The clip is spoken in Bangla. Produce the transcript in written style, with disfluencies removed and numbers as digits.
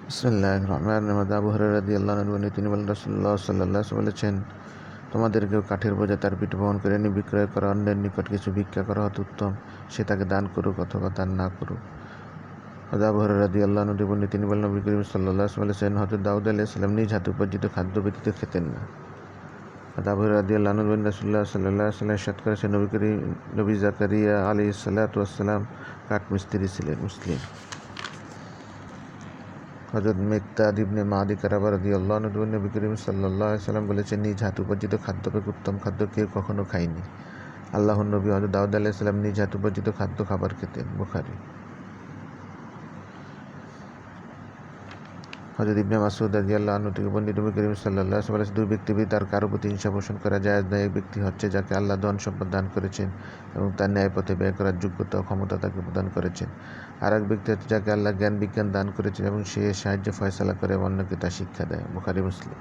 বিসমিল্লাহির রহমানির রহিম। আবু হুরায়রা রাদিয়াল্লাহু আনহু তিনি বলেন, রাসূলুল্লাহ সাল্লাল্লাহু আলাইহি ওয়াসাল্লাম বলেছেন, তোমাদের কেউ কাঠের বোঝা তার পিঠে বহন করে এনে বিক্রয় করা, অন্যের নিকট কিছু ভিক্ষা করা হতে উত্তম, সে তাকে দান করুক অথবা দান না করুক। আবু হুরায়রা রাদিয়াল্লাহু আনহু তিনি বলেন, নবী করিম সাল্লাল্লাহু আলাইহি ওয়াসাল্লাম বলেছেন, হযরত দাউদ আলাইহিস সালাম নিজ হাতে উপার্জিত খাদ্য ব্যতীত খেতেন না। আবু হুরায়রা রাদিয়াল্লাহু আনহু বলেন, রাসূলুল্লাহ সাল্লাল্লাহু আলাইহি ওয়াসাল্লাম ইরশাদ করেছেন, নবী জাকারিয়া আলাইহিস সালাতু ওয়াস সালাম কাঠমিস্ত্রি ছিলেন। মুসলিম। হযরত মিকদাদ ইবনে মাদি কারাবা রাদিয়াল্লাহু আনহু নবী করিম সাল্লাল্লাহু আলাইহি ওয়াসাল্লাম বলেছেন, নিজ হাতে উপার্জিত খাদ্য অপেক্ষা উত্তম খাদ্য কেউ কখনো খায়নি। আল্লাহর নবী হযরত দাউদ আলাইহিস সালাম নিজ হাতে উপার্জিত খাবার খেতেন। বুখারী। হযরত ইবনে মাসউদ রাদিয়াল্লাহু আনহু থেকে বর্ণিত, নবী করিম সাল্লাল্লাহু আলাইহি ওয়াসাল্লাম বলেছেন, দুই ব্যক্তি তার কারো প্রতি হিংসা পোষণ করা জায়েজ নয়। এক ব্যক্তি হচ্ছে যাকে আল্লাহ ধন সম্পদ দান করেছেন এবং তার ন্যায় পথে ব্যয় করার যোগ্যতা ও ক্ষমতা তাকে প্রদান করেছেন। আর এক ব্যক্তি হচ্ছে যাকে আল্লাহ জ্ঞান বিজ্ঞান দান করেছেন এবং সে সাহায্যে ফয়সালা করে এবং অন্যকে তা শিক্ষা দেয়। বুখারী, মুসলিম।